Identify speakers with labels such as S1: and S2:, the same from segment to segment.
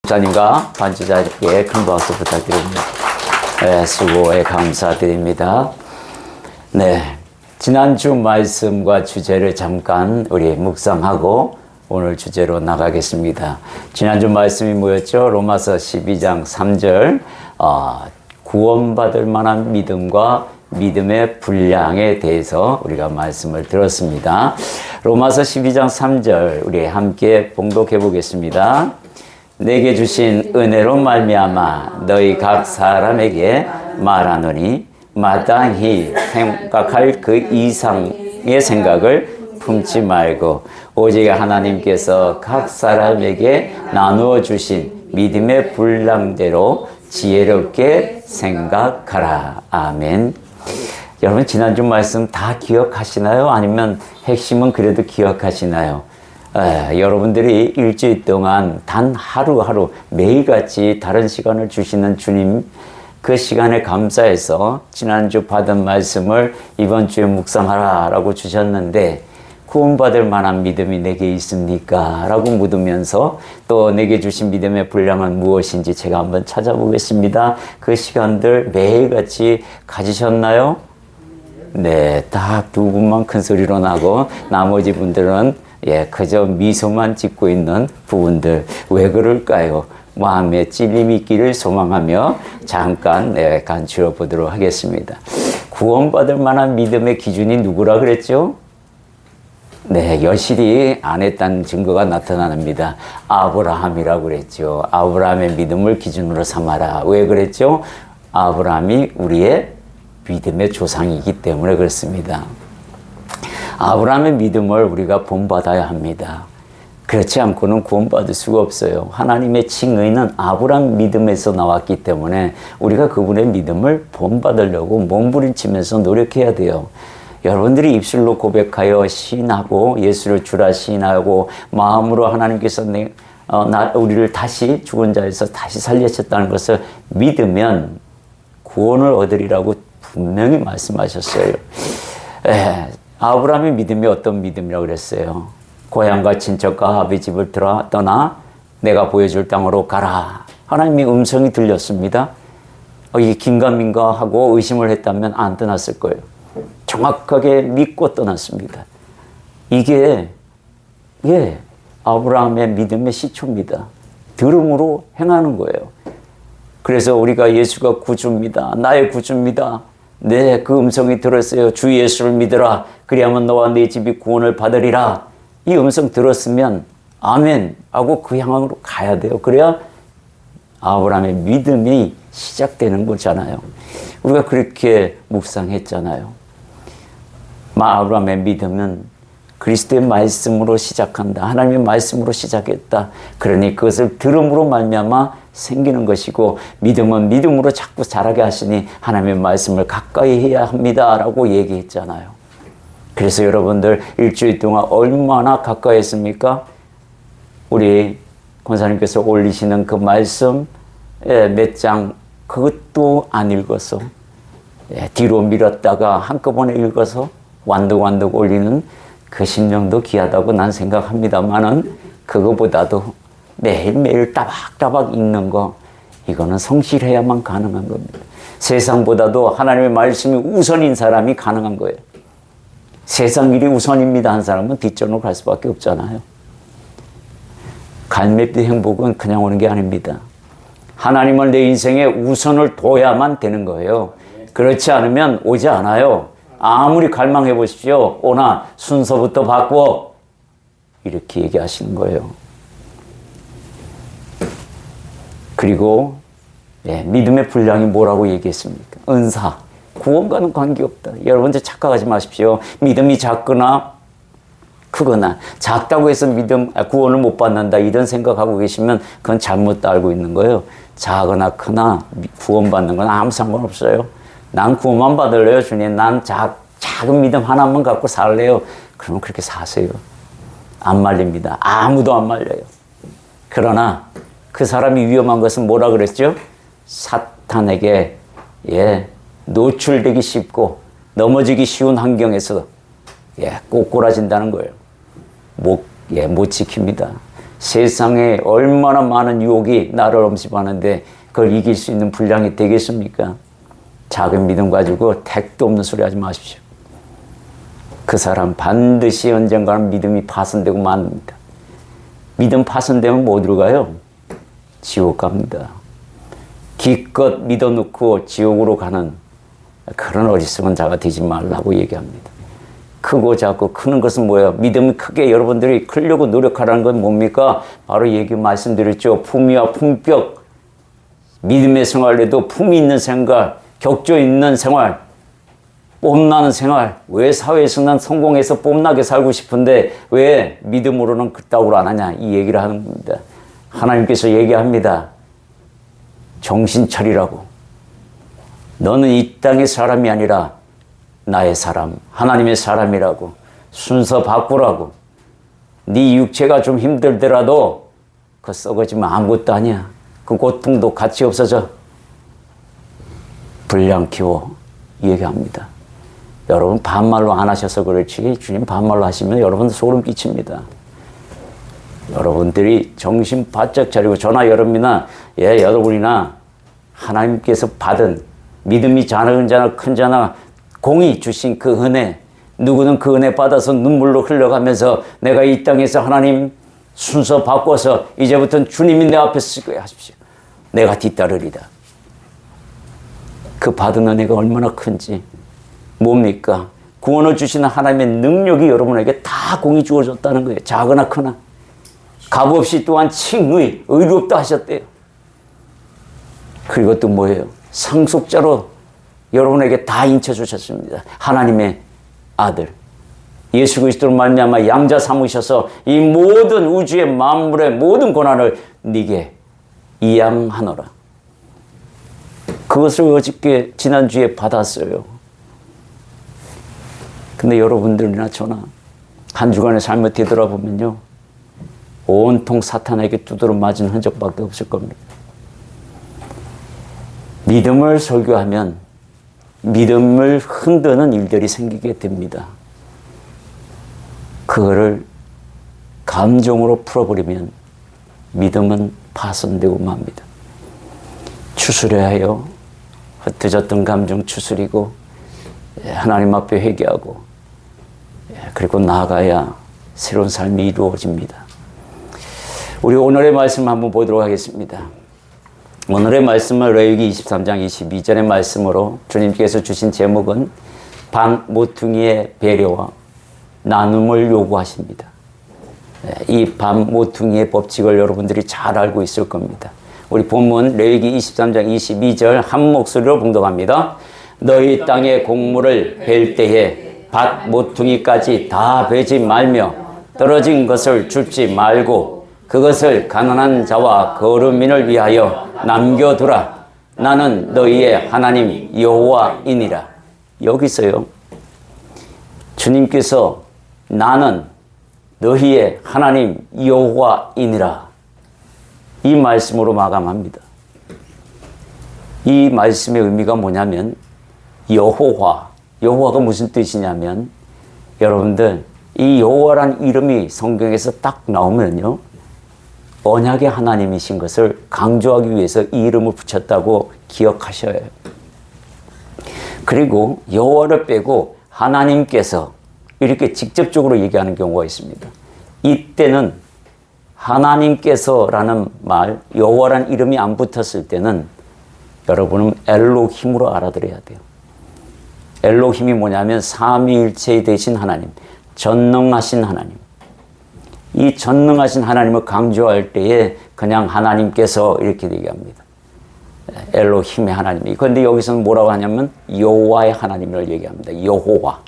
S1: 목사님과 반주자께 큰 박수 부탁드립니다. 네, 수고에 감사드립니다. 네, 지난주 말씀과 주제를 잠깐 우리 묵상하고 오늘 주제로 나가겠습니다. 지난주 말씀이 뭐였죠? 로마서 12장 3절 구원받을 만한 믿음과 믿음의 분량에 대해서 우리가 말씀을 들었습니다. 로마서 12장 3절 우리 함께 봉독해 보겠습니다. 내게 주신 은혜로 말미암아 너희 각 사람에게 말하노니 마땅히 생각할 그 이상의 생각을 품지 말고 오직 하나님께서 각 사람에게 나누어 주신 믿음의 분량대로 지혜롭게 생각하라. 아멘. 여러분 지난주 말씀 다 기억하시나요? 아니면 핵심은 그래도 기억하시나요? 여러분들이 일주일 동안 단 하루하루 매일같이 다른 시간을 주시는 주님, 그 시간에 감사해서 지난주 받은 말씀을 이번 주에 묵상하라 라고 주셨는데 구원받을 만한 믿음이 내게 있습니까? 라고 묻으면서 또 내게 주신 믿음의 분량은 무엇인지 제가 한번 찾아보겠습니다. 그 시간들 매일같이 가지셨나요? 네, 딱 두 분만 큰 소리로 나고 나머지 분들은 그저 미소만 짓고 있는 부분들. 왜 그럴까요? 마음에 찔림이 있기를 소망하며 잠깐 간추려 보도록 하겠습니다. 구원받을 만한 믿음의 기준이 누구라 그랬죠? 네, 여실히 안 했다는 증거가 나타납니다. 아브라함이라고 그랬죠. 아브라함의 믿음을 기준으로 삼아라. 왜 그랬죠? 아브라함이 우리의 믿음의 조상이기 때문에 그렇습니다. 아브라함의 믿음을 우리가 본받아야 합니다. 그렇지 않고는 구원받을 수가 없어요. 하나님의 칭의는 아브라함 믿음에서 나왔기 때문에 우리가 그분의 믿음을 본받으려고 몸부림치면서 노력해야 돼요. 여러분들이 입술로 고백하여 시인하고 예수를 주라 시인하고 마음으로 하나님께서 우리를 다시 죽은 자에서 다시 살리셨다는 것을 믿으면 구원을 얻으리라고 분명히 말씀하셨어요. 아브라함의 믿음이 어떤 믿음이라고 그랬어요? 고향과 친척과 아비 집을 떠나 내가 보여줄 땅으로 가라. 하나님의 음성이 들렸습니다. 이게 긴가민가 하고 의심을 했다면 안 떠났을 거예요. 정확하게 믿고 떠났습니다. 이게 아브라함의 믿음의 시초입니다. 들음으로 행하는 거예요. 그래서 우리가 예수가 구주입니다. 나의 구주입니다. 네, 그 음성이 들었어요. 주 예수를 믿으라. 그리하면 너와 네 집이 구원을 받으리라. 이 음성 들었으면 아멘 하고 그 향으로 가야 돼요. 그래야 아브라함의 믿음이 시작되는 거잖아요. 우리가 그렇게 묵상했잖아요. 아브라함의 믿음은 그리스도의 말씀으로 시작한다. 하나님의 말씀으로 시작했다. 그러니 그것을 들음으로 말미암아 생기는 것이고 믿음은 믿음으로 자꾸 자라게 하시니 하나님의 말씀을 가까이 해야 합니다. 라고 얘기했잖아요. 그래서 여러분들 일주일 동안 얼마나 가까이 했습니까? 우리 권사님께서 올리시는 그 말씀 몇 장 그것도 안 읽어서 뒤로 밀었다가 한꺼번에 읽어서 완독 올리는 그 심령도 귀하다고 난 생각합니다만은 그거보다도 매일매일 따박따박 읽는 거 이거는 성실해야만 가능한 겁니다. 세상보다도 하나님의 말씀이 우선인 사람이 가능한 거예요. 세상 일이 우선입니다 한 사람은 뒷전으로 갈 수밖에 없잖아요. 갈매빛 행복은 그냥 오는 게 아닙니다. 하나님을 내 인생에 우선을 둬야만 되는 거예요. 그렇지 않으면 오지 않아요. 아무리 갈망해 보십시오. 오나 순서부터 바꾸어. 이렇게 얘기하시는 거예요. 그리고 믿음의 분량이 뭐라고 얘기했습니까? 은사. 구원과는 관계없다. 여러분들 착각하지 마십시오. 믿음이 작거나 크거나 작다고 해서 구원을 못 받는다 이런 생각하고 계시면 그건 잘못 알고 있는 거예요. 작거나 크나 구원받는 건 아무 상관없어요. 난 구원만 받을래요 주님. 난 작은 믿음 하나만 갖고 살래요. 그러면 그렇게 사세요. 안 말립니다. 아무도 안 말려요. 그러나 그 사람이 위험한 것은 뭐라 그랬죠? 사탄에게 노출되기 쉽고 넘어지기 쉬운 환경에서 꼬꾸라진다는 거예요. 못 지킵니다. 세상에 얼마나 많은 유혹이 나를 엄습하는데 그걸 이길 수 있는 분량이 되겠습니까? 작은 믿음 가지고 택도 없는 소리 하지 마십시오. 그 사람 반드시 언젠가는 믿음이 파손되고 맙니다. 믿음 파손되면 뭐 어디로 가요? 지옥 갑니다. 기껏 믿어놓고 지옥으로 가는 그런 어리석은 자가 되지 말라고 얘기합니다. 크고 작고 크는 것은 뭐예요? 믿음이 크게 여러분들이 크려고 노력하라는 건 뭡니까? 바로 얘기 말씀드렸죠. 품위와 품격. 믿음의 생활에도 품위 있는 생활, 격조 있는 생활, 뽐나는 생활. 왜 사회에서 난 성공해서 뽐나게 살고 싶은데 왜 믿음으로는 그따구로 안 하냐? 이 얘기를 하는 겁니다. 하나님께서 얘기합니다. 정신 차리라고. 너는 이 땅의 사람이 아니라 나의 사람, 하나님의 사람이라고. 순서 바꾸라고. 네 육체가 좀 힘들더라도 그거 썩어지면 아무것도 아니야. 그 고통도 같이 없어져. 분량 키워. 얘기합니다. 여러분 반말로 안 하셔서 그렇지 주님 반말로 하시면 여러분 소름 끼칩니다. 여러분들이 정신 바짝 차리고 저나 여러분이나 여러분이나 하나님께서 받은 믿음이 작은 자나 큰 자나 공이 주신 그 은혜, 누구는 그 은혜 받아서 눈물로 흘러가면서 내가 이 땅에서 하나님 순서 바꿔서 이제부터는 주님이 내 앞에 서게 하십시오. 내가 뒤따르리다. 그 받은 은혜가 얼마나 큰지. 뭡니까? 구원을 주시는 하나님의 능력이 여러분에게 다 공이 주어졌다는 거예요. 작으나 크나. 값없이 또한 칭의, 의롭다 하셨대요. 그리고 또 뭐예요? 상속자로 여러분에게 다 인쳐주셨습니다. 하나님의 아들 예수 그리스도로 말미암아 양자 삼으셔서 이 모든 우주의 만물의 모든 고난을 네게 이양하노라. 그것을 어저께 지난주에 받았어요. 근데 여러분들이나 저나 한 주간의 삶을 되돌아보면요, 온통 사탄에게 두드러 맞은 흔적밖에 없을 겁니다. 믿음을 설교하면 믿음을 흔드는 일들이 생기게 됩니다. 그거를 감정으로 풀어버리면 믿음은 파손되고 맙니다. 추스려야 해요. 흩어졌던 감정 추스리고 하나님 앞에 회개하고 그리고 나아가야 새로운 삶이 이루어집니다. 우리 오늘의 말씀 한번 보도록 하겠습니다. 오늘의 말씀은 레위기 23장 22절의 말씀으로 주님께서 주신 제목은 반 모퉁이의 배려와 나눔을 요구하십니다. 이 반 모퉁이의 법칙을 여러분들이 잘 알고 있을 겁니다. 우리 본문 레위기 23장 22절 한 목소리로 봉독합니다. 너희 땅의 곡물을 벨 때에 밭 모퉁이까지 다 베지 말며 떨어진 것을 줍지 말고 그것을 가난한 자와 거류민을 위하여 남겨두라. 나는 너희의 하나님 여호와이니라. 여기서요, 주님께서 나는 너희의 하나님 여호와이니라 이 말씀으로 마감합니다. 이 말씀의 의미가 뭐냐면 여호와가 무슨 뜻이냐면 여러분들 이 여호와란 이름이 성경에서 딱 나오면요, 언약의 하나님이신 것을 강조하기 위해서 이 이름을 붙였다고 기억하셔야 해요. 그리고 여호와를 빼고 하나님께서 이렇게 직접적으로 얘기하는 경우가 있습니다. 이때는 하나님께서라는 말, 여호와란 이름이 안 붙었을 때는 여러분은 엘로힘으로 알아들어야 돼요. 엘로힘이 뭐냐면 삼위일체 되신 하나님, 전능하신 하나님. 이 전능하신 하나님을 강조할 때에 그냥 하나님께서 이렇게 얘기합니다. 엘로힘의 하나님. 그런데 여기서는 뭐라고 하냐면 여호와의 하나님을 얘기합니다. 여호와.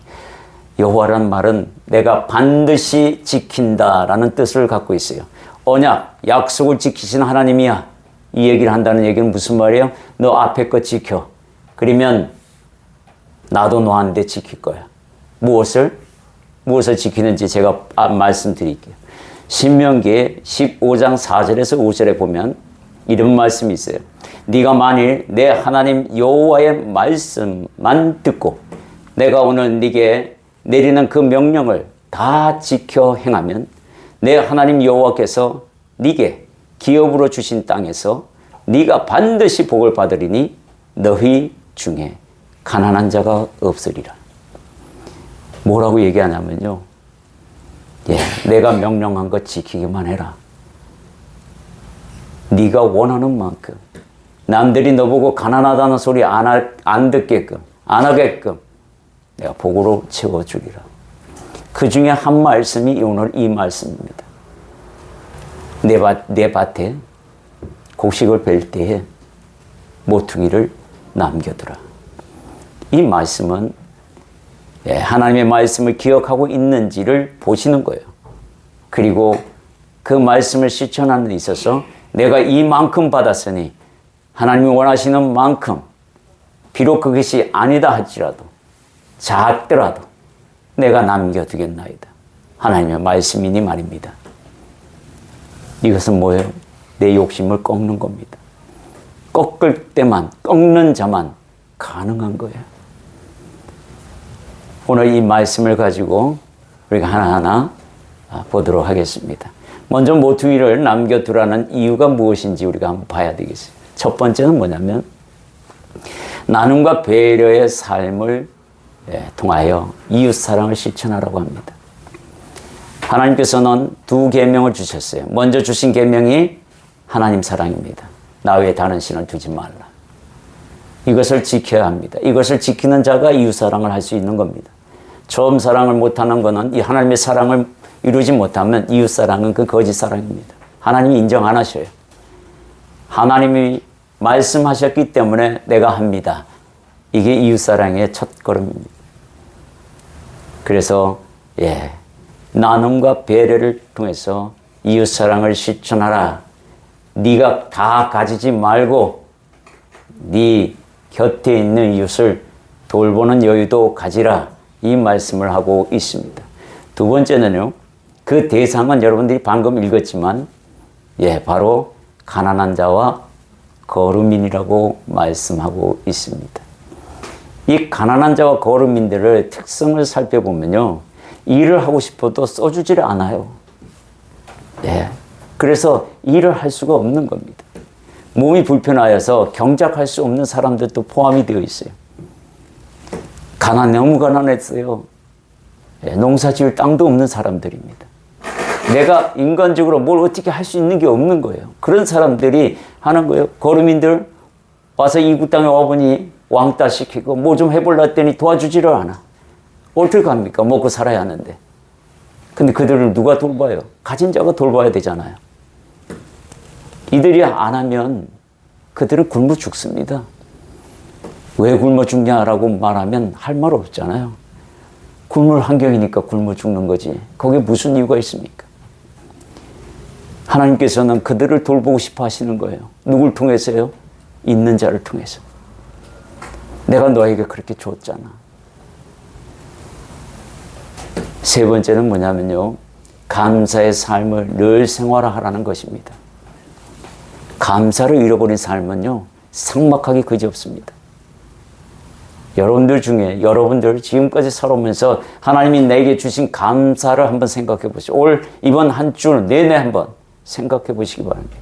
S1: 여호와라는 말은 내가 반드시 지킨다라는 뜻을 갖고 있어요. 언약, 약속을 지키신 하나님이야. 이 얘기를 한다는 얘기는 무슨 말이에요? 너 앞에 거 지켜. 그러면 나도 너한테 지킬 거야. 무엇을 지키는지 제가 말씀드릴게요. 신명기 15장 4절에서 5절에 보면 이런 말씀이 있어요. 네가 만일 내 하나님 여호와의 말씀만 듣고 내가 오늘 네게 내리는 그 명령을 다 지켜 행하면 내 하나님 여호와께서 네게 기업으로 주신 땅에서 네가 반드시 복을 받으리니 너희 중에 가난한 자가 없으리라. 뭐라고 얘기하냐면요. 내가 명령한 것 지키기만 해라. 네가 원하는 만큼 남들이 너보고 가난하다는 소리 안 듣게끔 안 하게끔 내가 복으로 채워주리라. 그 중에 한 말씀이 오늘 이 말씀입니다. 내 밭에 곡식을 벨 때에 모퉁이를 남겨두라. 이 말씀은 하나님의 말씀을 기억하고 있는지를 보시는 거예요. 그리고 그 말씀을 실천하는 데 있어서 내가 이만큼 받았으니 하나님이 원하시는 만큼 비록 그것이 아니다 할지라도 작더라도 내가 남겨두겠나이다. 하나님의 말씀이니 말입니다. 이것은 뭐예요? 내 욕심을 꺾는 겁니다. 꺾는 자만 가능한 거예요. 오늘 이 말씀을 가지고 우리가 하나하나 보도록 하겠습니다. 먼저 모퉁이를 남겨두라는 이유가 무엇인지 우리가 한번 봐야 되겠어요. 첫 번째는 뭐냐면 나눔과 배려의 삶을 통하여 이웃사랑을 실천하라고 합니다. 하나님께서는 두 계명을 주셨어요. 먼저 주신 계명이 하나님 사랑입니다. 나 외에 다른 신을 두지 말라. 이것을 지켜야 합니다. 이것을 지키는 자가 이웃사랑을 할 수 있는 겁니다. 처음 사랑을 못하는 것은 이 하나님의 사랑을 이루지 못하면 이웃사랑은 그 거짓 사랑입니다. 하나님이 인정 안 하셔요. 하나님이 말씀하셨기 때문에 내가 합니다. 이게 이웃사랑의 첫걸음입니다. 그래서 나눔과 배려를 통해서 이웃사랑을 실천하라. 네가 다 가지지 말고 네 곁에 있는 이웃을 돌보는 여유도 가지라. 이 말씀을 하고 있습니다. 두 번째는요. 그 대상은 여러분들이 방금 읽었지만 바로 가난한 자와 거루민이라고 말씀하고 있습니다. 이 가난한 자와 거루민들의 특성을 살펴보면요. 일을 하고 싶어도 써주지를 않아요. 그래서 일을 할 수가 없는 겁니다. 몸이 불편하여서 경작할 수 없는 사람들도 포함이 되어 있어요. 너무 가난했어요. 농사 지을 땅도 없는 사람들입니다. 내가 인간적으로 뭘 어떻게 할 수 있는 게 없는 거예요. 그런 사람들이 하는 거예요. 거루민들 와서 이구 땅에 와보니 왕따 시키고 뭐 좀 해볼라 했더니 도와주지를 않아. 어떻게 합니까? 먹고 살아야 하는데. 근데 그들을 누가 돌봐요? 가진 자가 돌봐야 되잖아요. 이들이 안 하면 그들은 굶어 죽습니다. 왜 굶어 죽냐라고 말하면 할 말 없잖아요. 굶을 환경이니까 굶어 죽는 거지. 거기에 무슨 이유가 있습니까? 하나님께서는 그들을 돌보고 싶어 하시는 거예요. 누굴 통해서요? 있는 자를 통해서. 내가 너에게 그렇게 줬잖아. 세 번째는 뭐냐면요. 감사의 삶을 늘 생활하라는 것입니다. 감사를 잃어버린 삶은요. 삭막하기 그지없습니다. 여러분들 중에 여러분들 지금까지 살아오면서 하나님이 내게 주신 감사를 한번 생각해 보시고 이번 한 주 내내 한번 생각해 보시기 바랍니다.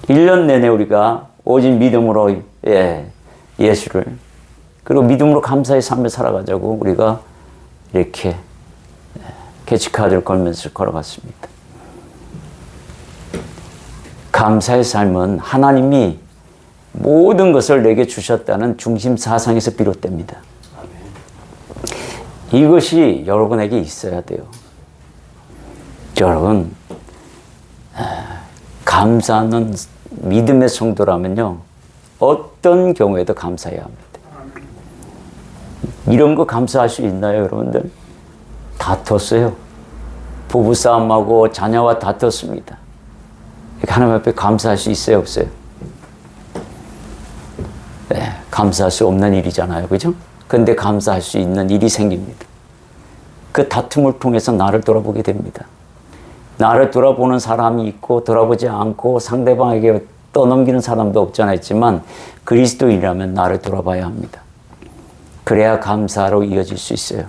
S1: 1년 내내 우리가 오직 믿음으로 예수를 그리고 믿음으로 감사의 삶을 살아가자고 우리가 이렇게 캐치카드를 걸면서 걸어갔습니다. 감사의 삶은 하나님이 모든 것을 내게 주셨다는 중심 사상에서 비롯됩니다. 이것이 여러분에게 있어야 돼요. 여러분, 감사하는 믿음의 성도라면요, 어떤 경우에도 감사해야 합니다. 이런 거 감사할 수 있나요, 여러분들? 다퉜어요. 부부싸움하고 자녀와 다퉜습니다. 하나님 앞에 감사할 수 있어요, 없어요? 네, 감사할 수 없는 일이잖아요, 그죠? 근데 감사할 수 있는 일이 생깁니다. 그 다툼을 통해서 나를 돌아보게 됩니다. 나를 돌아보는 사람이 있고 돌아보지 않고 상대방에게 떠넘기는 사람도 없잖아 있지만 그리스도인이라면 나를 돌아봐야 합니다. 그래야 감사로 이어질 수 있어요.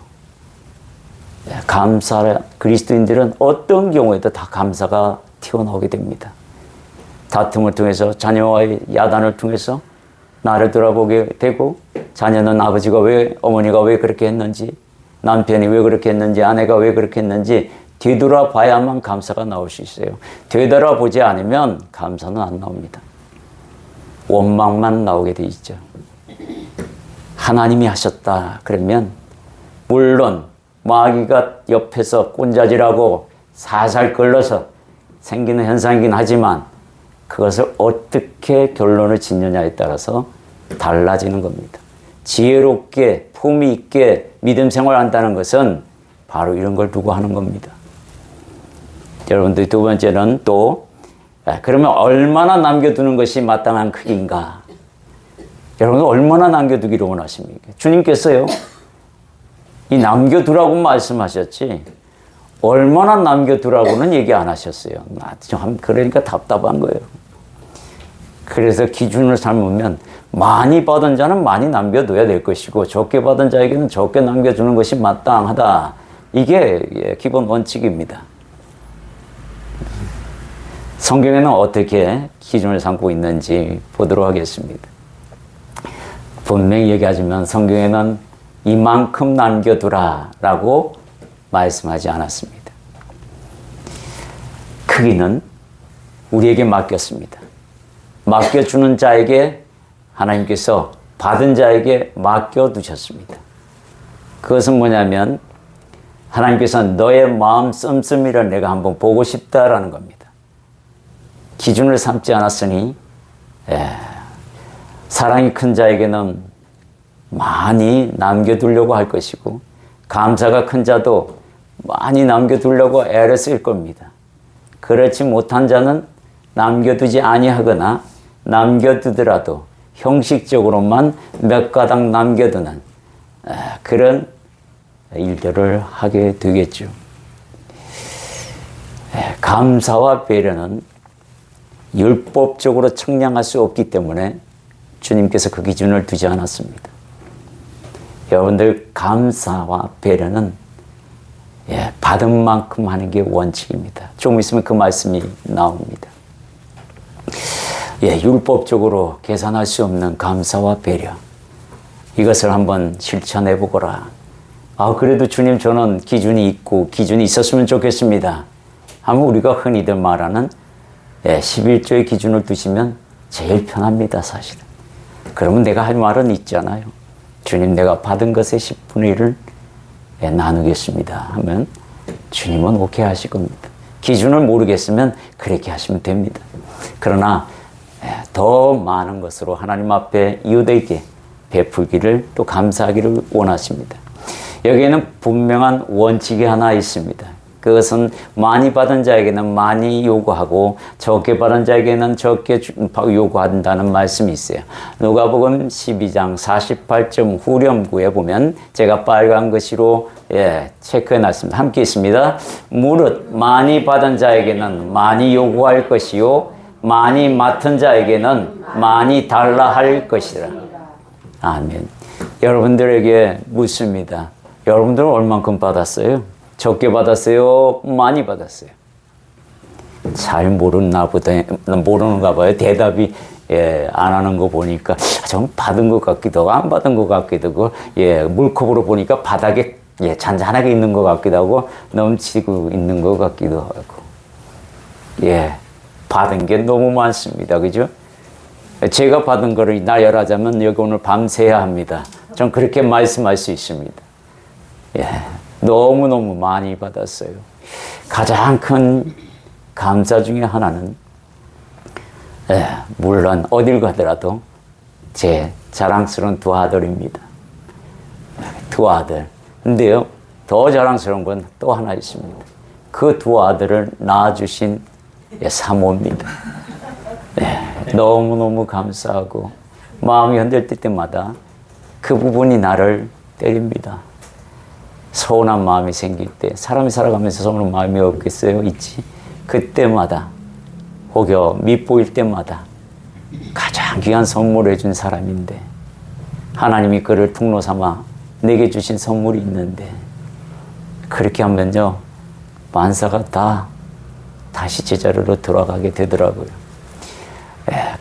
S1: 그리스도인들은 어떤 경우에도 다 감사가 튀어나오게 됩니다. 다툼을 통해서, 자녀와의 야단을 통해서 나를 돌아보게 되고, 자녀는 어머니가 왜 그렇게 했는지, 남편이 왜 그렇게 했는지, 아내가 왜 그렇게 했는지 뒤돌아봐야만 감사가 나올 수 있어요. 되돌아보지 않으면 감사는 안 나옵니다. 원망만 나오게 돼 있죠. 하나님이 하셨다 그러면, 물론 마귀가 옆에서 꼰자질하고 살살 걸러서 생기는 현상이긴 하지만, 그것을 어떻게 결론을 짓느냐에 따라서 달라지는 겁니다. 지혜롭게 품위 있게 믿음 생활한다는 것은 바로 이런 걸 두고 하는 겁니다. 여러분들, 두 번째는 또, 그러면 얼마나 남겨두는 것이 마땅한 크기인가? 여러분, 얼마나 남겨두기를 원하십니까? 주님께서요, 이 남겨두라고 말씀하셨지, 얼마나 남겨두라고는 얘기 안 하셨어요. 그러니까 답답한 거예요. 그래서 기준을 삼으면, 많이 받은 자는 많이 남겨둬야 될 것이고, 적게 받은 자에게는 적게 남겨주는 것이 마땅하다. 이게 기본 원칙입니다. 성경에는 어떻게 기준을 삼고 있는지 보도록 하겠습니다. 분명히 얘기하지만 성경에는 이만큼 남겨두라 라고 말씀하지 않았습니다. 크기는 우리에게 맡겼습니다. 맡겨주는 자에게 하나님께서 받은 자에게 맡겨두셨습니다. 그것은 뭐냐면, 하나님께서 너의 마음 씀씀이를 내가 한번 보고 싶다라는 겁니다. 기준을 삼지 않았으니, 사랑이 큰 자에게는 많이 남겨두려고 할 것이고, 감사가 큰 자도 많이 남겨두려고 애를 쓸 겁니다. 그렇지 못한 자는 남겨두지 아니하거나, 남겨두더라도 형식적으로만 몇 가닥 남겨두는 그런 일들을 하게 되겠죠. 감사와 배려는 율법적으로 측량할 수 없기 때문에 주님께서 그 기준을 두지 않았습니다. 여러분들, 감사와 배려는 받은 만큼 하는 게 원칙입니다. 조금 있으면 그 말씀이 나옵니다. 율법적으로 계산할 수 없는 감사와 배려, 이것을 한번 실천해 보거라. 그래도 주님, 저는 기준이 있고 기준이 있었으면 좋겠습니다 하면, 우리가 흔히들 말하는 11조의 기준을 두시면 제일 편합니다, 사실은. 그러면 내가 할 말은 있잖아요. 주님, 내가 받은 것의 10분의 1을 나누겠습니다 하면 주님은 오케이 하실 겁니다. 기준을 모르겠으면 그렇게 하시면 됩니다. 그러나 더 많은 것으로 하나님 앞에 이웃에게 베풀기를, 또 감사하기를 원하십니다. 여기에는 분명한 원칙이 하나 있습니다. 그것은 많이 받은 자에게는 많이 요구하고, 적게 받은 자에게는 적게 요구한다는 말씀이 있어요. 누가복음 12장 48점 후렴구에 보면, 제가 빨간 글씨로 체크해 놨습니다. 함께 있습니다. 무릇 많이 받은 자에게는 많이 요구할 것이요, 많이 맡은 자에게는 많이 달라 할 것이라. 아멘. 여러분들에게 묻습니다. 여러분들은 얼만큼 받았어요? 적게 받았어요? 많이 받았어요? 잘 모르는가 봐요. 대답이 안 하는 거 보니까 좀 받은 것 같기도 하고 안 받은 것 같기도 하고, 물컵으로 보니까 바닥에 잔잔하게 있는 것 같기도 하고 넘치고 있는 것 같기도 하고, 받은 게 너무 많습니다. 그죠? 제가 받은 거를 나열하자면 여기 오늘 밤새야 합니다. 전 그렇게 말씀할 수 있습니다. 너무너무 많이 받았어요. 가장 큰 감사 중에 하나는, 물론 어딜 가더라도 제 자랑스러운 두 아들입니다. 두 아들. 근데요, 더 자랑스러운 건 또 하나 있습니다. 그 두 아들을 낳아주신 사모입니다. 너무너무 감사하고, 마음이 흔들릴 때마다 그 부분이 나를 때립니다. 서운한 마음이 생길 때, 사람이 살아가면서 서운한 마음이 없겠어요? 있지. 그때마다, 혹여 밉보일 때마다 가장 귀한 선물을 해준 사람인데, 하나님이 그를 통로 삼아 내게 주신 선물이 있는데, 그렇게 하면요, 만사가 다 다시 제자리로 돌아가게 되더라고요.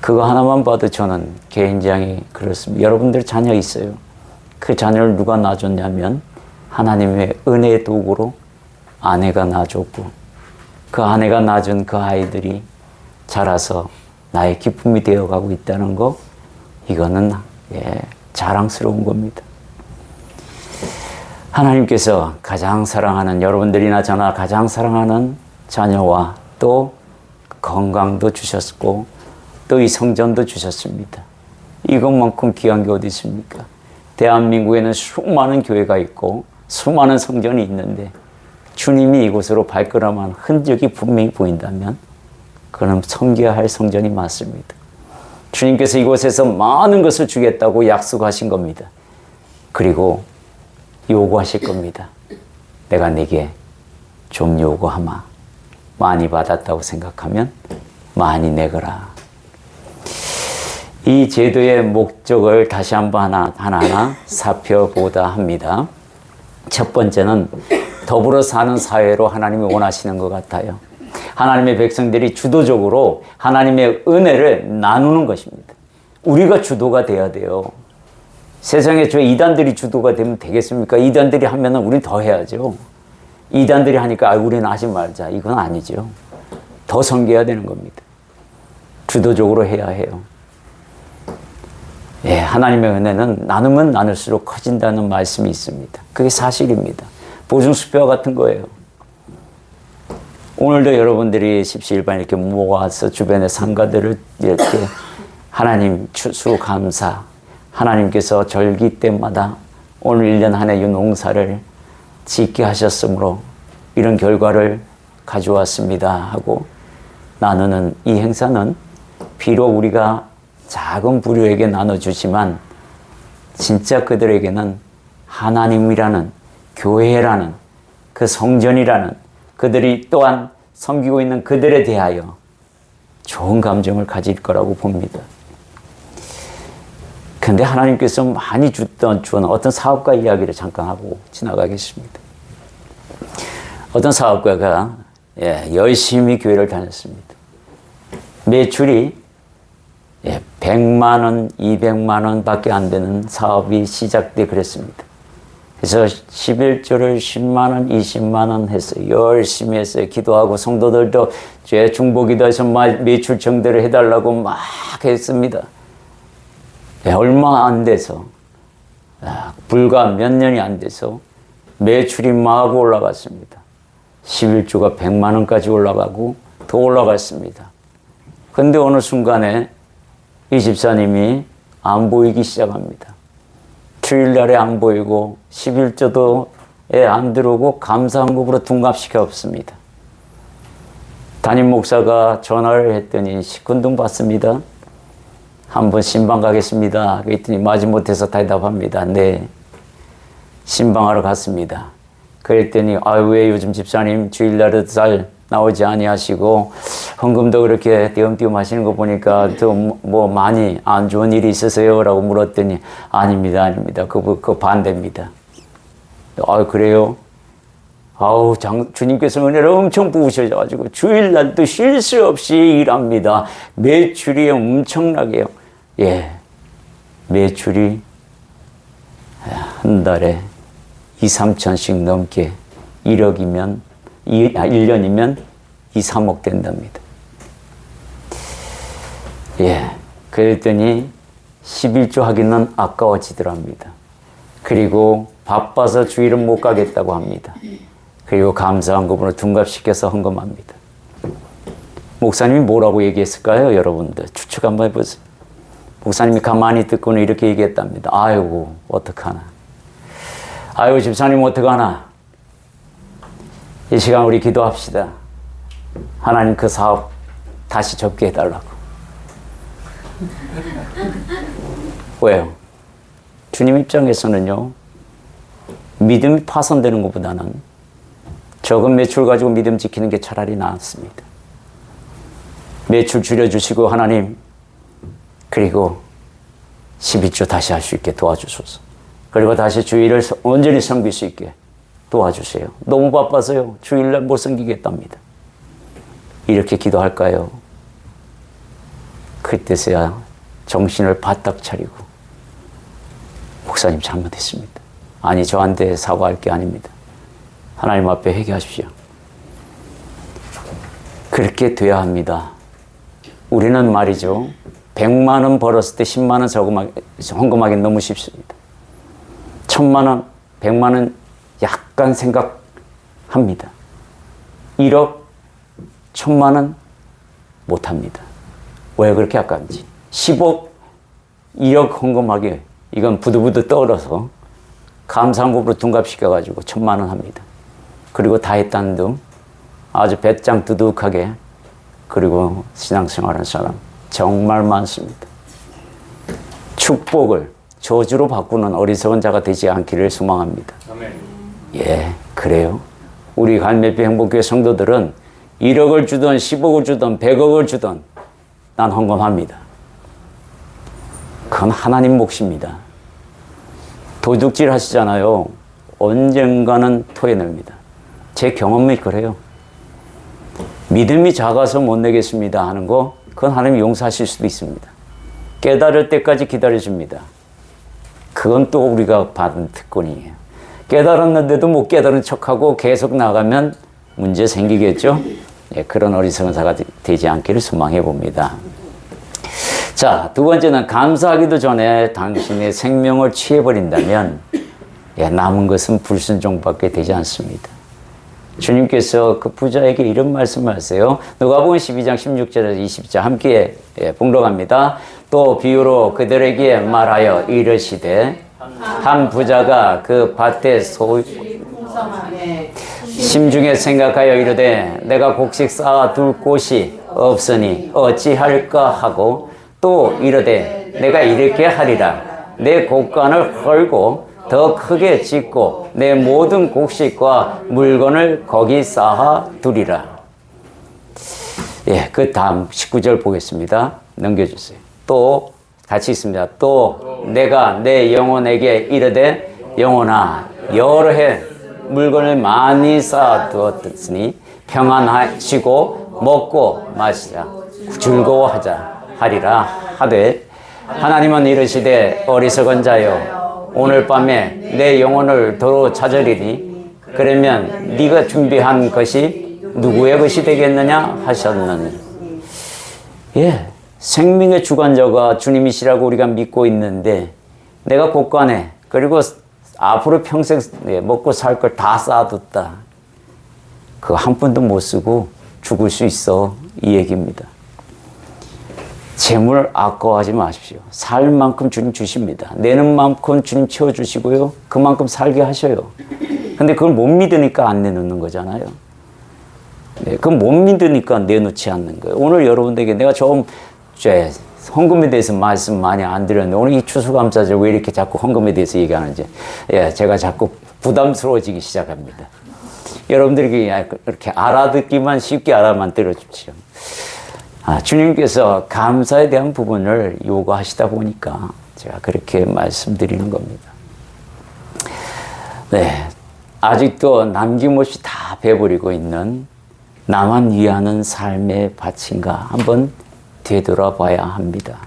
S1: 그거 하나만 봐도 저는 굉장히 그렇습니다. 여러분들 자녀 있어요. 그 자녀를 누가 낳아줬냐면 하나님의 은혜의 도구로 아내가 낳아줬고, 그 아내가 낳아준 그 아이들이 자라서 나의 기쁨이 되어가고 있다는 거, 이거는 자랑스러운 겁니다. 하나님께서 가장 사랑하는, 여러분들이나 저나 가장 사랑하는 자녀와 또 건강도 주셨고 또 이 성전도 주셨습니다. 이것만큼 귀한 게 어디 있습니까? 대한민국에는 수많은 교회가 있고 수많은 성전이 있는데 주님이 이곳으로 발걸음한 흔적이 분명히 보인다면 그는 섬겨야 할 성전이 맞습니다. 주님께서 이곳에서 많은 것을 주겠다고 약속하신 겁니다. 그리고 요구하실 겁니다. 내가 네게 좀 요구하마. 많이 받았다고 생각하면 많이 내거라. 이 제도의 목적을 다시 한번 하나하나 살펴보다 합니다. 첫 번째는 더불어 사는 사회로 하나님이 원하시는 것 같아요. 하나님의 백성들이 주도적으로 하나님의 은혜를 나누는 것입니다. 우리가 주도가 돼야 돼요. 세상에 저 이단들이 주도가 되면 되겠습니까? 이단들이 하면은 우린 더 해야죠. 이단들이 하니까 우리는 하지 말자. 이건 아니죠. 더 섬겨야 되는 겁니다. 주도적으로 해야 해요. 하나님의 은혜는 나누면 나눌수록 커진다는 말씀이 있습니다. 그게 사실입니다. 보증수표와 같은 거예요. 오늘도 여러분들이 십시일반 이렇게 모아서 주변의 상가들을 이렇게 하나님 추수감사, 하나님께서 절기 때마다 오늘 1년 한 해 이 농사를 짓게 하셨으므로 이런 결과를 가져왔습니다 하고 나누는 이 행사는 비록 우리가 작은 부류에게 나눠주지만 진짜 그들에게는 하나님이라는 교회라는 그 성전이라는 그들이 또한 섬기고 있는 그들에 대하여 좋은 감정을 가질 거라고 봅니다. 근데 하나님께서 많이 주던 어떤 사업가 이야기를 잠깐 하고 지나가겠습니다. 어떤 사업가가 열심히 교회를 다녔습니다. 매출이 100만 원, 200만 원 밖에 안 되는 사업이 시작돼 그랬습니다. 그래서 11조를 10만 원, 20만 원 했어요. 열심히 했어요. 기도하고 성도들도 제 중보기도해서 매출 정대로 해달라고 막 했습니다. 얼마 안 돼서 불과 몇 년이 안 돼서 매출이 막 올라갔습니다. 11조가 100만 원까지 올라가고 더 올라갔습니다. 근데 어느 순간에 이 집사님이 안 보이기 시작합니다. 주일날에 안 보이고 11조도에 안 들어오고 감사한국으로 둔갑시켜 없습니다. 담임 목사가 전화를 했더니 식군등 받습니다. 한번 신방 가겠습니다. 그랬더니 마지못해서 대답합니다. 네, 신방하러 갔습니다. 그랬더니 왜 요즘 집사님 주일날에도 잘 나오지 아니하시고 헌금도 그렇게 띄엄띄엄 하시는 거 보니까 또 뭐 많이 안 좋은 일이 있으세요? 라고 물었더니 아닙니다. 그 반대입니다. 그래요? 주님께서 은혜를 엄청 부으셔가지고 주일날도 쉴 수 없이 일합니다. 매출이 엄청나게요. 매출이 한 달에 2~3천씩 넘게 1년이면 2~3억 된답니다. 그랬더니 11조 하기는 아까워지더랍니다. 그리고 바빠서 주일은 못 가겠다고 합니다. 그리고 감사한 것으로 둔갑시켜서 헌금합니다. 목사님이 뭐라고 얘기했을까요? 여러분들 추측 한번 해보세요. 목사님이 가만히 듣고는 이렇게 얘기했답니다. 아이고 어떡하나. 아이고 집사님 어떡하나. 이 시간 우리 기도합시다. 하나님 그 사업 다시 접게 해달라고. 왜요? 주님 입장에서는요, 믿음이 파손되는 것보다는 적은 매출 가지고 믿음 지키는 게 차라리 낫습니다. 매출 줄여주시고 하나님, 그리고 12조 다시 할 수 있게 도와주소서. 그리고 다시 주일을 온전히 섬길 수 있게 도와주세요. 너무 바빠서요. 주일날 못 섬기겠답니다. 이렇게 기도할까요? 그때서야 정신을 바짝 차리고 목사님 잘못했습니다. 아니 저한테 사과할 게 아닙니다. 하나님 앞에 회개하십시오. 그렇게 돼야 합니다. 우리는 말이죠. 100만 원 벌었을 때 10만 원 헌금하기 너무 쉽습니다. 1000만 원, 100만 원 약간 생각합니다. 1억, 1000만 원 못합니다. 왜 그렇게 아까운지. 10억, 1억 헌금하기 이건 부들부들 떨어서 감사한급으로 둔갑시켜가지고 1000만 원 합니다. 그리고 다 했다는 등 아주 배짱 두둑하게 그리고 신앙생활하는 사람 정말 많습니다. 축복을 저주로 바꾸는 어리석은 자가 되지 않기를 소망합니다. 아멘. 예, 그래요. 우리 갈매비 행복교회 성도들은 1억을 주든 10억을 주든 100억을 주든 난 헌금합니다. 그건 하나님 몫입니다. 도둑질 하시잖아요. 언젠가는 토해냅니다. 제 경험이 그래요. 믿음이 작아서 못 내겠습니다 하는 거 그건 하나님이 용서하실 수도 있습니다. 깨달을 때까지 기다려줍니다. 그건 또 우리가 받은 특권이에요. 깨달았는데도 못 깨달은 척하고 계속 나가면 문제 생기겠죠? 예, 그런 어리석은 자가 되지 않기를 소망해 봅니다. 자, 두 번째는 감사하기도 전에 당신의 생명을 취해버린다면 남은 것은 불순종밖에 되지 않습니다. 주님께서 그 부자에게 이런 말씀을 하세요. 누가복음 12장 16절에서 20절 함께 봉독합니다. 또 비유로 그들에게 말하여 이르시되 한 부자가 그 밭에 심중에 생각하여 이르되 내가 곡식 쌓아둘 곳이 없으니 어찌할까 하고 또 이르되 내가 이렇게 하리라 내 곡간을 헐고 더 크게 짓고 내 모든 곡식과 물건을 거기 쌓아 두리라. 예, 그 다음 19절 보겠습니다. 넘겨주세요. 또 같이 있습니다. 또 내가 내 영혼에게 이르되 영혼아 여러 해 물건을 많이 쌓아 두었으니 평안하시고 먹고 마시자 즐거워하자 하리라 하되 하나님은 이르시되 어리석은 자여 오늘 밤에 내 영혼을 도로 찾으리니 그러면 네가 준비한 것이 누구의 것이 되겠느냐 하셨느니. 예, 생명의 주관자가 주님이시라고 우리가 믿고 있는데 내가 곳간에 그리고 앞으로 평생 먹고 살 걸 다 쌓아뒀다. 그거 한 푼도 못 쓰고 죽을 수 있어. 이 얘기입니다. 재물 아까워하지 마십시오. 살 만큼 주님 주십니다. 내는 만큼 주님 채워주시고요. 그만큼 살게 하셔요. 근데 그걸 못 믿으니까 안 내놓는 거잖아요. 네, 그걸 못 믿으니까 내놓지 않는 거예요. 오늘 여러분들에게 내가 좀 헌금에 대해서 말씀 많이 안 드렸는데 오늘 이 추수감사절 왜 이렇게 자꾸 헌금에 대해서 얘기하는지 제가 자꾸 부담스러워지기 시작합니다. 여러분들에게 이렇게 알아듣기만 쉽게 알아만 들어주십시오. 주님께서 감사에 대한 부분을 요구하시다 보니까 제가 그렇게 말씀드리는 겁니다. 네, 아직도 남김없이 다 베풀고 있는 나만 위하는 삶의 밭인가 한번 되돌아봐야 합니다.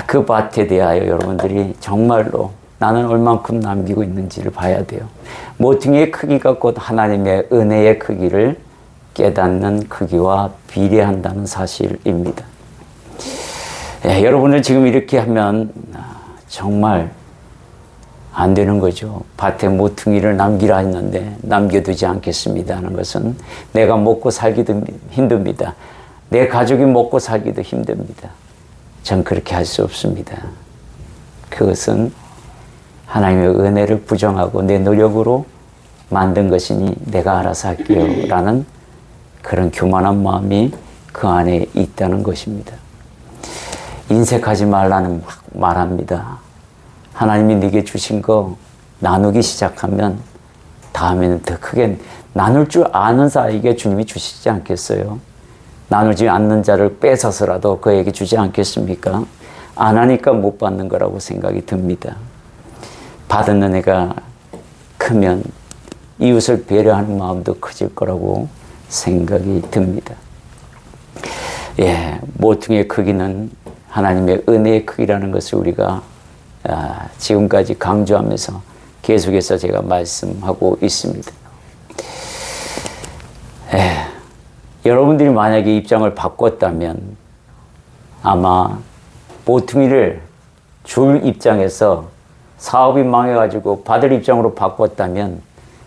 S1: 그 밭에 대하여 여러분들이 정말로 나는 얼만큼 남기고 있는지를 봐야 돼요. 모퉁이의 크기가 곧 하나님의 은혜의 크기를 깨닫는 크기와 비례한다는 사실입니다. 여러분들 지금 이렇게 하면 정말 안 되는 거죠. 밭에 모퉁이를 남기라 했는데 남겨두지 않겠습니다 하는 것은 내가 먹고 살기도 힘듭니다. 내 가족이 먹고 살기도 힘듭니다. 전 그렇게 할 수 없습니다. 그것은 하나님의 은혜를 부정하고 내 노력으로 만든 것이니 내가 알아서 할게요 라는 그런 교만한 마음이 그 안에 있다는 것입니다. 인색하지 말라는 말합니다. 하나님이 네게 주신 거 나누기 시작하면 다음에는 더 크게 나눌 줄 아는 자에게 주님이 주시지 않겠어요? 나누지 않는 자를 뺏어서라도 그에게 주지 않겠습니까? 안 하니까 못 받는 거라고 생각이 듭니다. 받은 은혜가 크면 이웃을 배려하는 마음도 커질 거라고 생각이 듭니다. 예, 모퉁이의 크기는 하나님의 은혜의 크기라는 것을 우리가 지금까지 강조하면서 계속해서 제가 말씀하고 있습니다. 여러분들이 만약에 입장을 바꿨다면 아마 모퉁이를 줄 입장에서 사업이 망해가지고 받을 입장으로 바꿨다면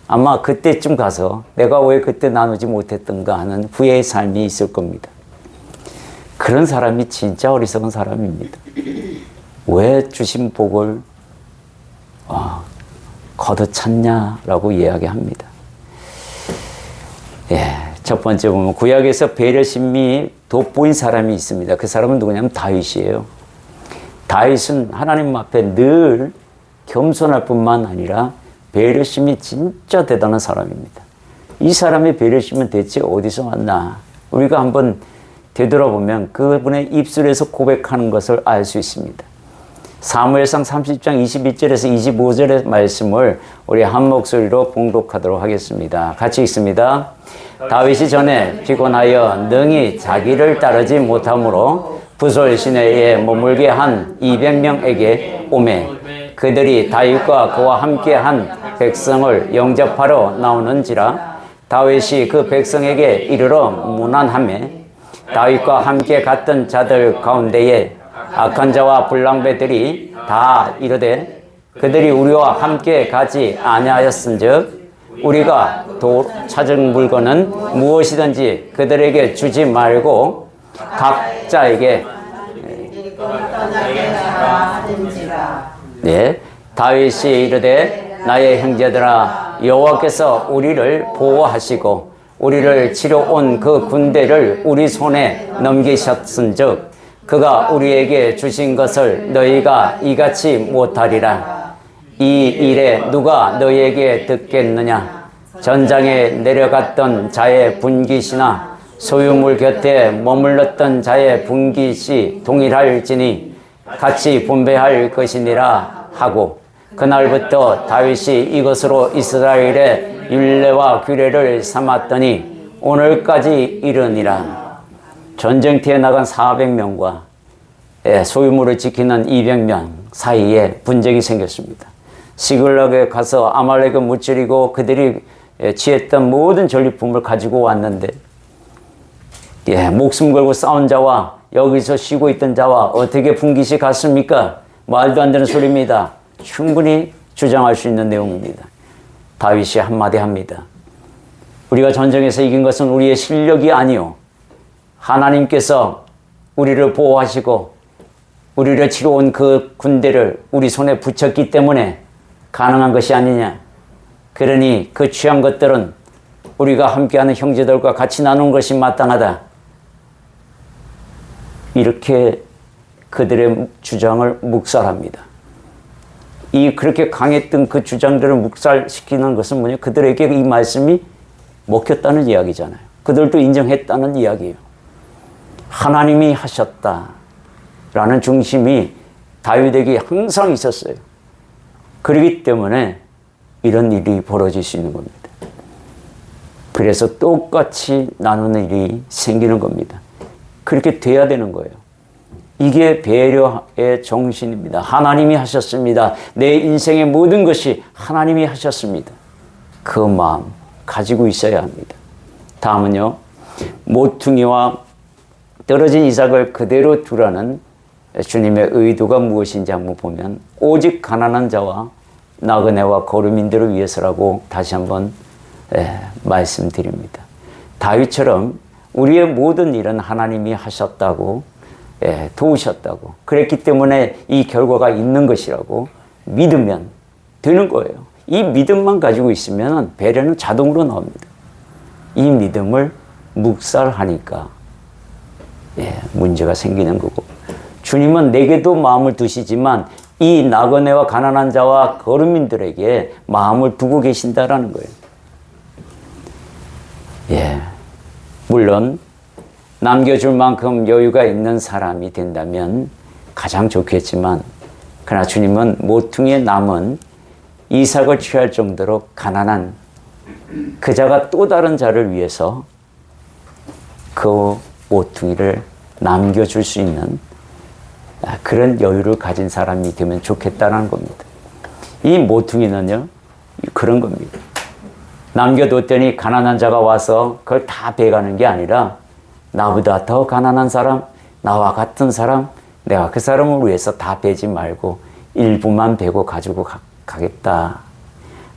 S1: 아마 그때쯤 가서 내가 왜 그때 나누지 못했던가 하는 후회의 삶이 있을 겁니다. 그런 사람이 진짜 어리석은 사람입니다. 왜 주신 복을 걷어찼냐라고 이야기합니다. 첫 번째 보면 구약에서 배려심이 돋보인 사람이 있습니다. 그 사람은 누구냐면 다윗이에요. 다윗은 하나님 앞에 늘 겸손할 뿐만 아니라 배려심이 진짜 대단한 사람입니다. 이 사람의 배려심은 대체 어디서 왔나? 우리가 한번 되돌아보면 그분의 입술에서 고백하는 것을 알 수 있습니다. 사무엘상 30장 21절에서 25절의 말씀을 우리 한 목소리로 봉독하도록 하겠습니다. 같이 읽습니다. 다윗이 전에 피곤하여 능히 자기를 따르지 못하므로 부솔 시내에 머물게 한 200명에게 오매 그들이 다윗과 그와 함께한 백성을 영접하러 나오는지라 다윗이 그 백성에게 이르러 문안하매 다윗과 함께 갔던 자들 가운데에 악한 자와 불량배들이 다 이르되 그들이 우리와 함께 가지 아니하였은즉 우리가 찾은 물건은 무엇이든지 그들에게 주지 말고 각자에게 다윗이 이르되 나의 형제들아 여호와께서 우리를 보호하시고 우리를 치러 온 그 군대를 우리 손에 넘기셨은즉 그가 우리에게 주신 것을 너희가 이같이 못하리라. 이 일에 누가 너희에게 듣겠느냐? 전장에 내려갔던 자의 분깃이나 소유물 곁에 머물렀던 자의 분깃이 동일할지니 같이 분배할 것이니라 하고 그날부터 다윗이 이것으로 이스라엘의 율례와 규례를 삼았더니 오늘까지 이르니라. 전쟁터에 나간 400명과 소유물을 지키는 200명 사이에 분쟁이 생겼습니다. 시글락에 가서 아말렉을 무찌르고 그들이 취했던 모든 전리품을 가지고 왔는데 목숨 걸고 싸운 자와 여기서 쉬고 있던 자와 어떻게 분깃이 같습니까? 말도 안 되는 소리입니다. 충분히 주장할 수 있는 내용입니다. 다윗이 한마디 합니다. 우리가 전쟁에서 이긴 것은 우리의 실력이 아니요 하나님께서 우리를 보호하시고 우리를 치러 온 그 군대를 우리 손에 붙였기 때문에 가능한 것이 아니냐. 그러니 그 취한 것들은 우리가 함께하는 형제들과 같이 나눈 것이 마땅하다. 이렇게 그들의 주장을 묵살합니다. 그렇게 강했던 그 주장들을 묵살시키는 것은 뭐냐? 그들에게 이 말씀이 먹혔다는 이야기잖아요. 그들도 인정했다는 이야기예요. 하나님이 하셨다라는 중심이 다윗에게 항상 있었어요. 그렇기 때문에 이런 일이 벌어질 수 있는 겁니다. 그래서 똑같이 나누는 일이 생기는 겁니다. 그렇게 돼야 되는 거예요. 이게 배려의 정신입니다. 하나님이 하셨습니다. 내 인생의 모든 것이 하나님이 하셨습니다. 그 마음 가지고 있어야 합니다. 다음은요. 모퉁이와 떨어진 이삭을 그대로 두라는 주님의 의도가 무엇인지 한번 보면 오직 가난한 자와 나그네와 거류민들을 위해서라고 다시 한번 말씀드립니다. 다윗처럼 우리의 모든 일은 하나님이 하셨다고 도우셨다고 그랬기 때문에 이 결과가 있는 것이라고 믿으면 되는 거예요. 이 믿음만 가지고 있으면 배려는 자동으로 나옵니다. 이 믿음을 묵살하니까 문제가 생기는 거고 주님은 내게도 마음을 두시지만 이 나그네와 가난한 자와 거류민들에게 마음을 두고 계신다라는 거예요. 물론 남겨줄 만큼 여유가 있는 사람이 된다면 가장 좋겠지만 그러나 주님은 모퉁이에 남은 이삭을 취할 정도로 가난한 그 자가 또 다른 자를 위해서 그 모퉁이를 남겨줄 수 있는 그런 여유를 가진 사람이 되면 좋겠다는 겁니다. 이 모퉁이는요, 그런 겁니다. 남겨뒀더니 가난한 자가 와서 그걸 다 베가는 게 아니라 나보다 더 가난한 사람, 나와 같은 사람, 내가 그 사람을 위해서 다 베지 말고 일부만 베고 가지고 가겠다.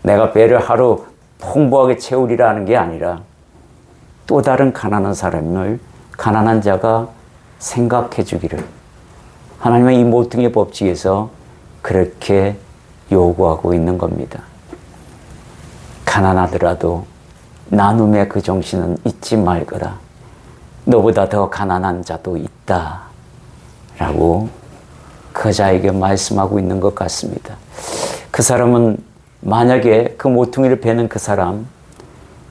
S1: 내가 배를 하루 풍부하게 채우리라는 게 아니라 또 다른 가난한 사람을 가난한 자가 생각해 주기를 하나님은 이 모퉁이의 법칙에서 그렇게 요구하고 있는 겁니다. 가난하더라도 나눔의 그 정신은 잊지 말거라. 너보다 더 가난한 자도 있다. 라고 그 자에게 말씀하고 있는 것 같습니다. 그 사람은 만약에 그 모퉁이를 베는 그 사람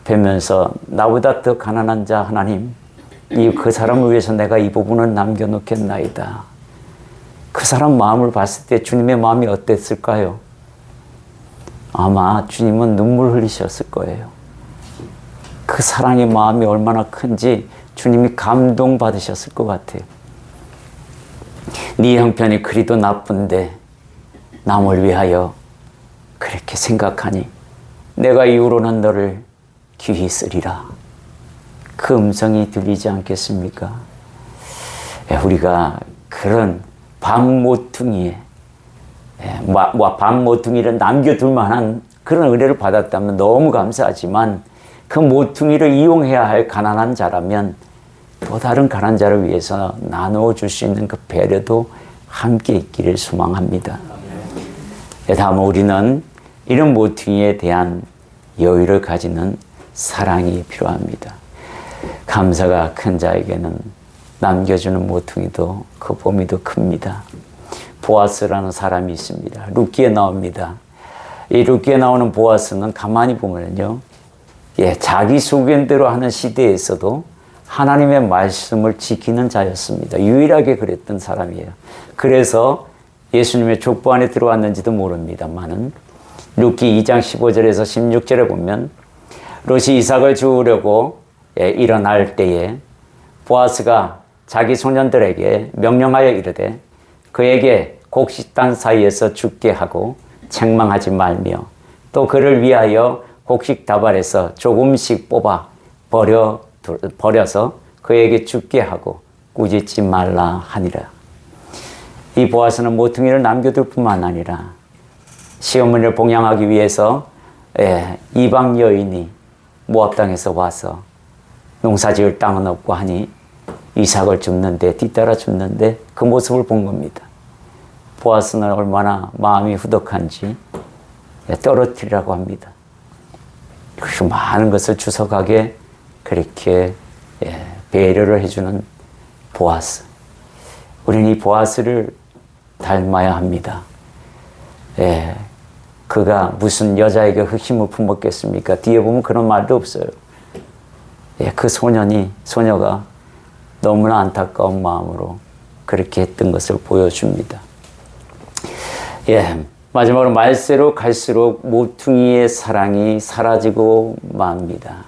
S1: 베면서 나보다 더 가난한 자 하나님, 그 사람을 위해서 내가 이 부분을 남겨놓겠나이다. 그 사람 마음을 봤을 때 주님의 마음이 어땠을까요? 아마 주님은 눈물 흘리셨을 거예요. 그 사랑의 마음이 얼마나 큰지 주님이 감동받으셨을 것 같아요. 네 형편이 그리도 나쁜데 남을 위하여 그렇게 생각하니 내가 이후로는 너를 귀히 쓰리라. 그 음성이 들리지 않겠습니까? 우리가 그런 밤모퉁이에 밤모퉁이를 남겨둘 만한 그런 의뢰를 받았다면 너무 감사하지만 그 모퉁이를 이용해야 할 가난한 자라면 또 다른 가난한 자를 위해서 나누어 줄 수 있는 그 배려도 함께 있기를 소망합니다. 다음 우리는 이런 모퉁이에 대한 여유를 가지는 사랑이 필요합니다. 감사가 큰 자에게는 남겨주는 모퉁이도 그 범위도 큽니다. 보아스라는 사람이 있습니다. 룻기에 나옵니다. 이 룻기에 나오는 보아스는 가만히 보면요, 자기 소견대로 하는 시대에서도 하나님의 말씀을 지키는 자였습니다. 유일하게 그랬던 사람이에요. 그래서 예수님의 족보 안에 들어왔는지도 모릅니다만은 룻기 2장 15절에서 16절에 보면 롯이 이삭을 주우려고 일어날 때에 보아스가 자기 소년들에게 명령하여 이르되 그에게 곡식단 사이에서 죽게 하고 책망하지 말며 또 그를 위하여 곡식 다발에서 조금씩 뽑아 버려서 그에게 죽게 하고 꾸짖지 말라 하니라. 이 보아스는 모퉁이를 남겨둘 뿐만 아니라 시어머니를 봉양하기 위해서 이방 여인이 모압 땅에서 와서 농사지을 땅은 없고 하니 이삭을 줍는데 뒤따라 줍는데 그 모습을 본 겁니다. 보아스는 얼마나 마음이 후덕한지 떨어뜨리라고 합니다. 그래서 많은 것을 주워가게 그렇게 배려를 해주는 보아스. 우리는 이 보아스를 닮아야 합니다. 그가 무슨 여자에게 흑심을 품었겠습니까? 뒤에 보면 그런 말도 없어요. 그 소녀가 너무나 안타까운 마음으로 그렇게 했던 것을 보여줍니다. 마지막으로 말세로 갈수록 모퉁이의 사랑이 사라지고 맙니다.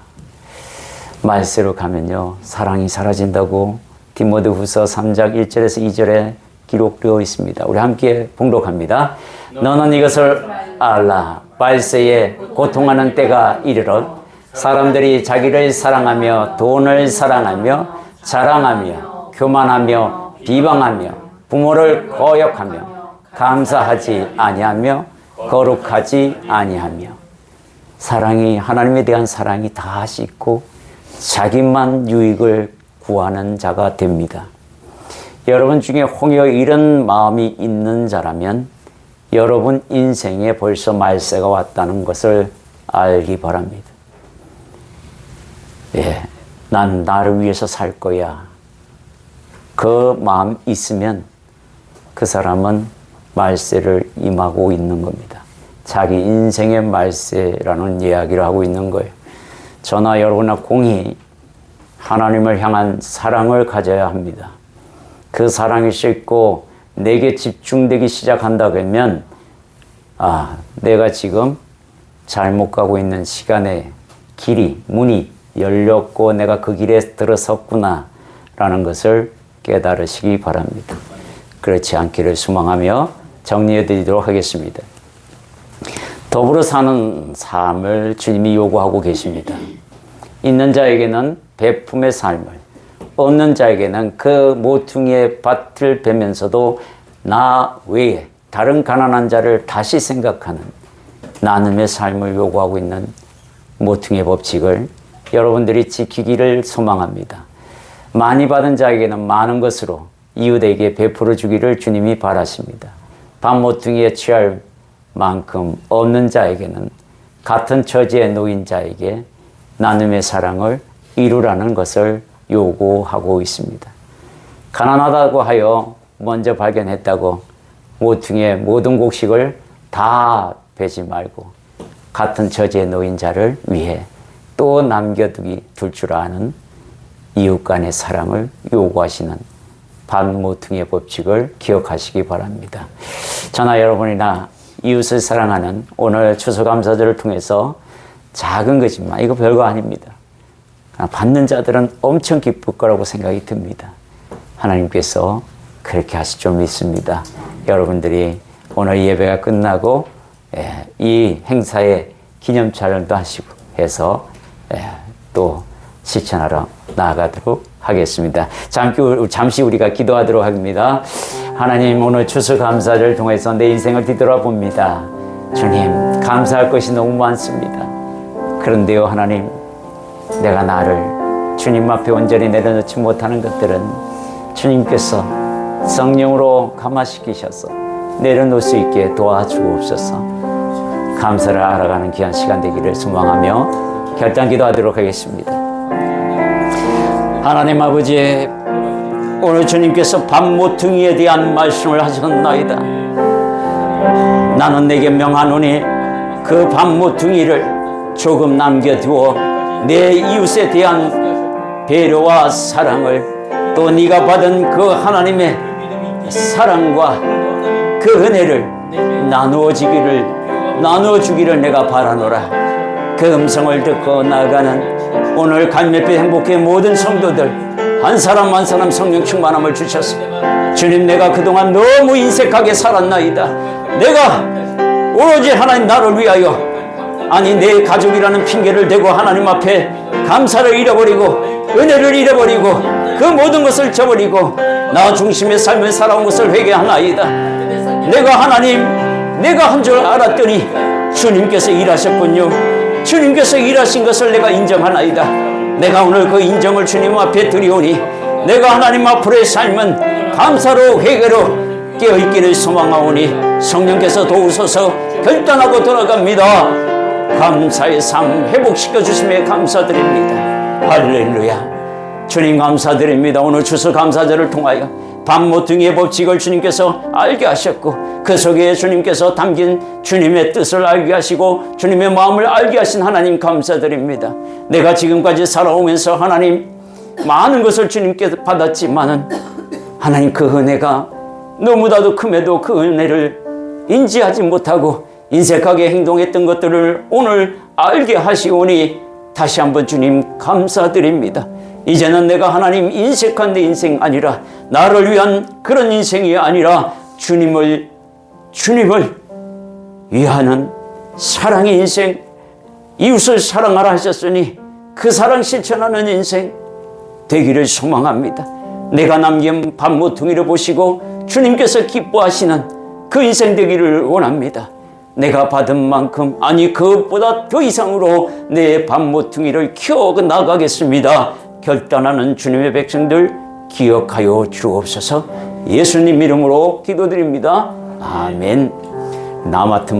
S1: 말세로 가면요, 사랑이 사라진다고 디모데후서 3장 1절에서 2절에 기록되어 있습니다. 우리 함께 봉독합니다. 너는 이것을 알라. 말세에 고통하는 때가 이르러 사람들이 자기를 사랑하며 돈을 사랑하며 자랑하며 교만하며 비방하며 부모를 거역하며 감사하지 아니하며 거룩하지 아니하며. 사랑이, 하나님에 대한 사랑이 다 씻고 자기만 유익을 구하는 자가 됩니다. 여러분 중에 혹여 이런 마음이 있는 자라면 여러분 인생에 벌써 말세가 왔다는 것을 알기 바랍니다. 난 나를 위해서 살 거야. 그 마음 있으면 그 사람은 말세를 임하고 있는 겁니다. 자기 인생의 말세라는 이야기를 하고 있는 거예요. 저나 여러분과 공히 하나님을 향한 사랑을 가져야 합니다. 그 사랑이 싣고 내게 집중되기 시작한다 그러면 내가 지금 잘못 가고 있는 시간에 길이, 문이 열렸고 내가 그 길에 들어섰구나 라는 것을 깨달으시기 바랍니다. 그렇지 않기를 소망하며 정리해 드리도록 하겠습니다. 더불어 사는 삶을 주님이 요구하고 계십니다. 있는 자에게는 베품의 삶을, 없는 자에게는 그 모퉁이의 밭을 베면서도 나 외에 다른 가난한 자를 다시 생각하는 나눔의 삶을 요구하고 있는 모퉁이의 법칙을 여러분들이 지키기를 소망합니다. 많이 받은 자에게는 많은 것으로 이웃에게 베풀어 주기를 주님이 바라십니다. 밭모퉁이에 취할 만큼 없는 자에게는 같은 처지에 놓인 자에게 나눔의 사랑을 이루라는 것을 요구하고 있습니다. 가난하다고 하여 먼저 발견했다고 모퉁이의 모든 곡식을 다 베지 말고 같은 처지에 놓인 자를 위해 또 남겨두기 둘 줄 아는 이웃 간의 사랑을 요구하시는 밭모퉁이의 법칙을 기억하시기 바랍니다. 저나 여러분이나 이웃을 사랑하는 오늘 추수감사절을 통해서 작은 거지만 이거 별거 아닙니다. 받는 자들은 엄청 기쁠 거라고 생각이 듭니다. 하나님께서 그렇게 하실 줄 믿습니다. 여러분들이 오늘 예배가 끝나고 이 행사에 기념 촬영도 하시고 해서 또 실천하러 나아가도록 하겠습니다. 잠시 우리가 기도하도록 합니다. 하나님, 오늘 추수감사를 통해서 내 인생을 뒤돌아봅니다. 주님, 감사할 것이 너무 많습니다. 그런데요, 하나님, 내가 나를 주님 앞에 온전히 내려놓지 못하는 것들은 주님께서 성령으로 감화시키셔서 내려놓을 수 있게 도와주옵소서. 감사를 알아가는 귀한 시간 되기를 소망하며 결단 기도하도록 하겠습니다. 하나님 아버지, 오늘 주님께서 밭모퉁이에 대한 말씀을 하셨나이다. 나는 내게 명하노니 그 밭모퉁이를 조금 남겨두어 내 이웃에 대한 배려와 사랑을, 또 네가 받은 그 하나님의 사랑과 그 은혜를 나누어주기를 내가 바라노라. 그 음성을 듣고 나아가는 오늘 갈매빛 행복의 모든 성도들 한 사람 한 사람 성령 충만함을 주셔서, 주님, 내가 그동안 너무 인색하게 살았나이다. 내가 오로지 하나님 나를 위하여, 아니 내 가족이라는 핑계를 대고 하나님 앞에 감사를 잃어버리고 은혜를 잃어버리고 그 모든 것을 저버리고 나 중심의 삶을 살아온 것을 회개하나이다. 내가 한 줄 알았더니 주님께서 일하셨군요. 주님께서 일하신 것을 내가 인정하나이다. 내가 오늘 그 인정을 주님 앞에 드리오니 내가 하나님 앞으로의 삶은 감사로 회개로 깨어있기를 소망하오니 성령께서 도우소서. 결단하고 돌아갑니다. 감사의 삶 회복시켜 주심에 감사드립니다. 할렐루야. 주님 감사드립니다. 오늘 추수감사절을 통하여 밭모퉁이의 법칙을 주님께서 알게 하셨고 그 속에 주님께서 담긴 주님의 뜻을 알게 하시고 주님의 마음을 알게 하신 하나님 감사드립니다. 내가 지금까지 살아오면서 하나님 많은 것을 주님께서 받았지만은 하나님 그 은혜가 너무나도 큼에도 그 은혜를 인지하지 못하고 인색하게 행동했던 것들을 오늘 알게 하시오니 다시 한번 주님 감사드립니다. 이제는 내가 하나님 인색한 내 인생 아니라 나를 위한 그런 인생이 아니라 주님을 위하는 사랑의 인생, 이웃을 사랑하라 하셨으니 그 사랑 실천하는 인생 되기를 소망합니다. 내가 남긴 밭모퉁이를 보시고 주님께서 기뻐하시는 그 인생 되기를 원합니다. 내가 받은 만큼, 아니 그것보다 더 이상으로 내 밭모퉁이를 키워 나가겠습니다. 결단하는 주님의 백성들 기억하여 주옵소서. 예수님 이름으로 기도드립니다. 아멘. 나 맡은